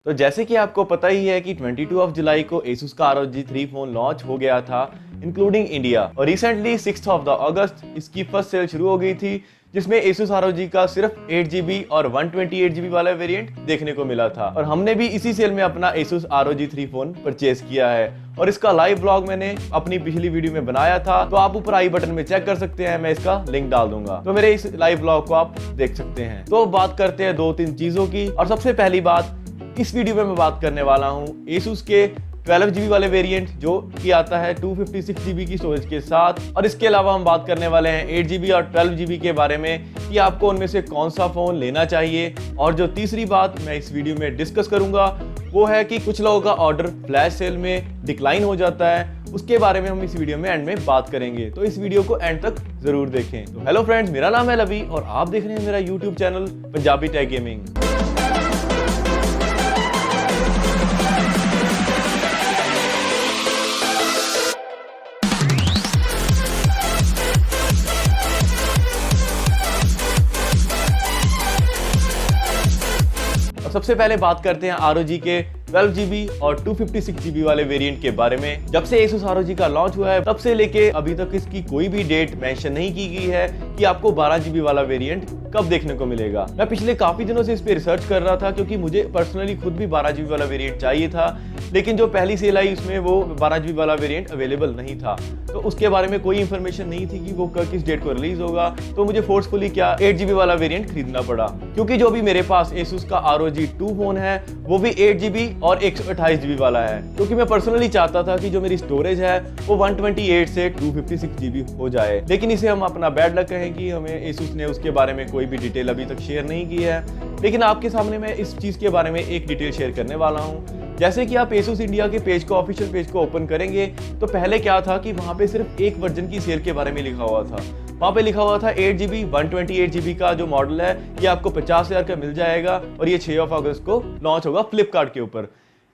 तो जैसे कि आपको पता ही है कि 22 जुलाई को Asus का ROG 3 फोन लॉन्च हो गया था इंक्लूडिंग इंडिया, और रिसेंटली 6 अगस्त इसकी फर्स्ट सेल शुरू हो गई थी, जिसमें Asus ROG का सिर्फ 8GB और 128GB वाला वेरिएंट देखने को मिला था। और हमने भी इसी सेल में अपना Asus ROG 3 फोन परचेज किया है और इसका लाइव ब्लॉग मैंने अपनी पिछली वीडियो में बनाया था, तो आप ऊपर आई बटन में चेक कर सकते हैं, मैं इसका लिंक डाल दूंगा, तो मेरे इस लाइव ब्लॉग को आप देख सकते हैं। तो बात करते हैं 2-3 चीजों की। और सबसे पहली बात, इस वीडियो में मैं बात करने वाला हूं Asus के 12GB वाले वेरिएंट जो कि आता है 256GB की स्टोरेज के साथ, और इसके अलावा हम बात करने वाले हैं 8GB और 12GB के बारे में कि आपको उनमें से कौन सा फोन लेना चाहिए। और जो तीसरी बात मैं इस वीडियो में डिस्कस करूंगा वो है कि कुछ लोगों का ऑर्डर फ्लैश सेल में डिक्लाइन हो जाता है, उसके बारे में हम इस वीडियो में एंड में बात करेंगे, तो इस वीडियो को एंड तक जरूर देखें। तो हेलो फ्रेंड्स, मेरा नाम है लवी और आप देख रहे हैं मेरा YouTube channel Punjabi tech gaming. सबसे पहले बात करते हैं ROG के 12GB और 256GB वाले वेरिएंट के बारे में। जब से Asus ROG का लॉन्च हुआ है तब से लेके अभी तक इसकी कोई भी डेट मेंशन नहीं की गई है कि आपको 12GB वाला वेरिएंट कब देखने को मिलेगा। मैं पिछले काफी दिनों से इस पे रिसर्च कर रहा था क्योंकि मुझे पर्सनली खुद भी 12GB वाला वेरिएंट चाहिए था, लेकिन जो पहली सेल आई उसमें वो 12GB वाला वेरिएंट अवेलेबल नहीं था, तो उसके बारे में कोई इंफॉर्मेशन नहीं थी कि वो किस डेट को रिलीज होगा। तो मुझे फोर्सफुली क्या 8GB वाला वेरिएंट खरीदना पड़ा, क्योंकि जो भी मेरे पास Asus का ROG 2 फोन है वो भी 8GB और 128GB वाला है, क्योंकि मैं पर्सनली चाहता था कि जो मेरी स्टोरेज है वो 128 से 256GB हो जाए। लेकिन इसे हम अपना बैड लक कहें कि हमें Asus ने उसके बारे में कोई भी डिटेल अभी तक शेयर नहीं की है, लेकिन आपके सामने मैं इस चीज के बारे में एक डिटेल शेयर करने वाला हूँ। जैसे कि आप Asus इंडिया के पेज को, ऑफिशियल पेज को ओपन करेंगे तो पहले क्या था कि वहां पे सिर्फ एक वर्जन की सेल के बारे में लिखा हुआ था। वहां पे लिखा हुआ था 8GB 128GB का जो मॉडल है ये आपको 50,000 का मिल जाएगा और ये 6 अगस्त को लॉन्च होगा फ्लिपकार्ट के ऊपर।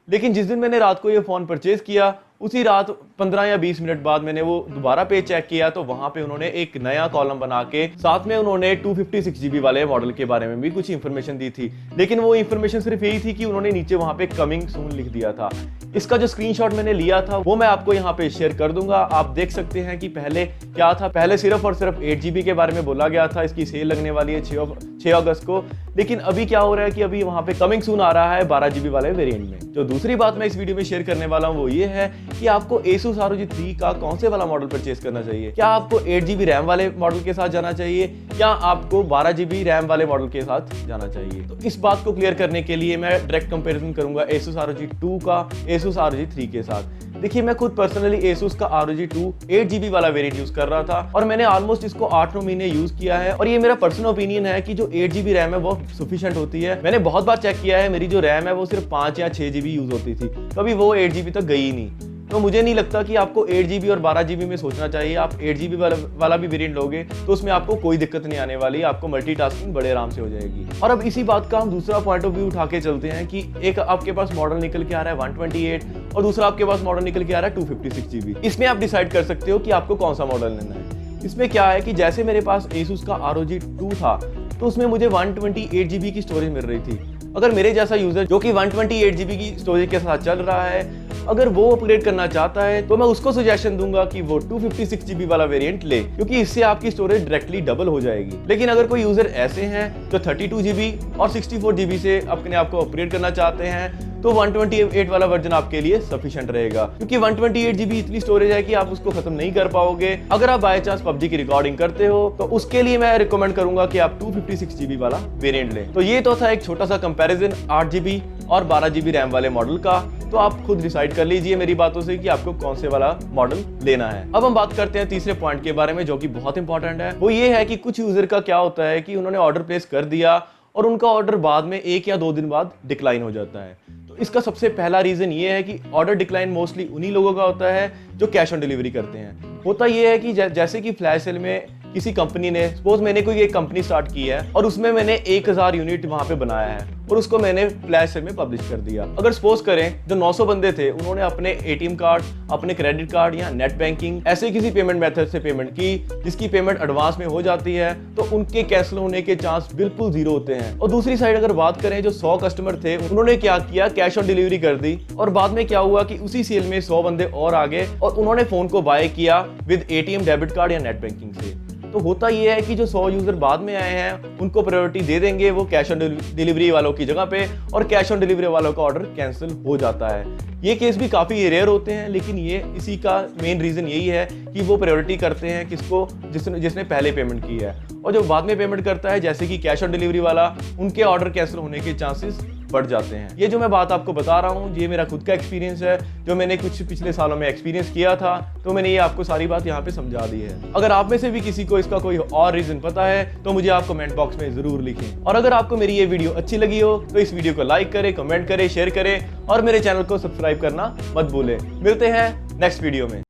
लेकिन जिस दिन मैंने रात को ये फोन परचेज किया उसी रात 15 या 20 मिनट बाद मैंने वो दोबारा पेज चेक किया, तो वहां पे उन्होंने एक नया कॉलम बना के साथ में उन्होंने 256GB वाले मॉडल के बारे में भी कुछ इंफॉर्मेशन दी थी, लेकिन वो इंफॉर्मेशन सिर्फ यही थी कि उन्होंने नीचे वहां पे कमिंग सून लिख दिया था। इसका जो स्क्रीनशॉट मैंने लिया था वो मैं आपको यहाँ पे शेयर कर दूंगा। आप देख सकते हैं कि पहले क्या था, पहले सिर्फ और सिर्फ 8GB के बारे में बोला गया था, इसकी सेल लगने वाली है 6 अगस्त को, लेकिन अभी क्या हो रहा है कि अभी वहां पे कमिंग सून आ रहा है 12GB वाले वेरिएंट में। जो दूसरी बात मैं इस वीडियो में शेयर करने वाला हूँ वो ये है कि आपको Asus ROG 3 का कौन से वाला मॉडल परचेज करना चाहिए। क्या आपको 8GB रैम वाले मॉडल के साथ जाना चाहिए या आपको 12GB रैम वाले मॉडल के साथ जाना चाहिए। तो इस बात को क्लियर करने के लिए मैं डायरेक्ट कंपैरिजन करूंगा Asus ROG 2 का Asus ROG 3 के साथ। देखिए, मैं खुद पर्सनली Asus का ROG 2 8GB वाला वेरिएंट यूज कर रहा था और मैंने ऑलमोस्ट इसको 8-9 महीने यूज किया है, और ये मेरा पर्सनल ओपिनियन है कि जो 8GB रैम है वो सफिशिएंट होती है। मैंने बहुत बार चेक किया है, मेरी जो रैम है वो सिर्फ 5 या 6GB यूज होती थी, कभी वो 8GB तक गई नहीं। तो मुझे नहीं लगता कि आपको 8GB और 12GB में सोचना चाहिए। आप 8GB वाला भी वेरिएंट लोगे तो उसमें आपको कोई दिक्कत नहीं आने वाली, आपको मल्टीटास्किंग बड़े आराम से हो जाएगी। और अब इसी बात का हम दूसरा पॉइंट ऑफ व्यू उठा के चलते हैं कि एक आपके पास मॉडल निकल के आ रहा है 128 और दूसरा आपके पास मॉडल निकल के आ रहा है 256GB। इसमें आप डिसाइड कर सकते हो कि आपको कौन सा मॉडल लेना है। इसमें क्या है कि जैसे मेरे पास Asus का ROG 2 था तो उसमें मुझे 128GB की स्टोरेज मिल रही थी। अगर मेरे जैसा यूजर जो कि 128GB की स्टोरेज के साथ चल रहा है, अगर वो अपग्रेड करना चाहता है तो मैं उसको सजेशन दूंगा कि वो 256GB वाला वेरिएंट ले, क्योंकि इससे आपकी स्टोरेज डायरेक्टली डबल हो जाएगी। लेकिन अगर कोई यूजर ऐसे हैं जो 32GB और 64GB से अपने आप को अपग्रेड करना चाहते हैं तो 128 वाला वर्जन आपके लिए सफिशिएंट रहेगा, क्योंकि 128GB इतनी स्टोरेज है कि आप उसको खत्म नहीं कर पाओगे। अगर आप बाय चांस PUBG की रिकॉर्डिंग करते हो तो उसके लिए मैं रिकमेंड करूंगा कि आप 256GB वाला वेरिएंट लें। तो ये तो था एक छोटा सा कंपैरिजन 8GB और 12GB रैम वाले मॉडल का, तो आप खुद डिसाइड कर लीजिए मेरी बातों से कि आपको कौन से वाला मॉडल लेना है। अब हम बात करते हैं तीसरे पॉइंट के बारे में जो कि बहुत इंपॉर्टेंट है। वो ये है कि कुछ यूजर का क्या होता है कि उन्होंने ऑर्डर प्लेस कर दिया और उनका ऑर्डर बाद में 1 या 2 दिन बाद डिक्लाइन हो जाता है। तो इसका सबसे पहला रीजन ये है कि ऑर्डर डिक्लाइन मोस्टली उन्हीं लोगों का होता है जो कैश ऑन डिलीवरी करते हैं। होता ये है कि जैसे कि फ्लैश सेल में किसी कंपनी ने, सपोज मैंने कोई एक कंपनी स्टार्ट की है और उसमें मैंने 1000 यूनिट वहां पे बनाया है और उसको मैंने फ्लैश में पब्लिश कर दिया। अगर सपोज करें जो 900 बंदे थे उन्होंने अपने एटीएम कार्ड, अपने क्रेडिट कार्ड या नेट बैंकिंग ऐसे किसी पेमेंट मेथड से पेमेंट की जिसकी पेमेंट एडवांस में हो जाती है, तो उनके कैंसिल होने के चांस बिल्कुल जीरो होते हैं। और दूसरी साइड अगर बात करें जो 100 कस्टमर थे उन्होंने क्या किया, कैश ऑन डिलीवरी कर दी और बाद में क्या हुआ कि उसी सेल में 100 बंदे और आ गए और उन्होंने फोन को बाय किया विद एटीएम, डेबिट कार्ड या नेट बैंकिंग से। तो होता यह है कि जो 100 यूजर बाद में आए हैं उनको प्रायोरिटी दे देंगे वो कैश ऑन डिलीवरी वालों की जगह पे, और कैश ऑन डिलीवरी वालों का ऑर्डर कैंसिल हो जाता है। ये केस भी काफी रेयर होते हैं, लेकिन ये इसी का मेन रीजन यही है कि वो प्रायोरिटी करते हैं किसको, जिसने पहले पेमेंट की है, और जो बाद में पेमेंट करता है जैसे कि कैश ऑन डिलीवरी वाला, उनके ऑर्डर कैंसिल होने के चांसेस बढ़ जाते हैं। ये जो मैं बात आपको बता रहा हूँ ये मेरा खुद का एक्सपीरियंस है, जो मैंने कुछ पिछले सालों में एक्सपीरियंस किया था, तो मैंने ये आपको सारी बात यहाँ पे समझा दी है। अगर आप में से भी किसी को इसका कोई और रीजन पता है तो मुझे आप कमेंट बॉक्स में जरूर लिखें। और अगर आपको मेरी ये वीडियो अच्छी लगी हो तो इस वीडियो को लाइक करें, कमेंट करें, शेयर करें और मेरे चैनल को सब्सक्राइब करना मत भूलें। मिलते हैं नेक्स्ट वीडियो में।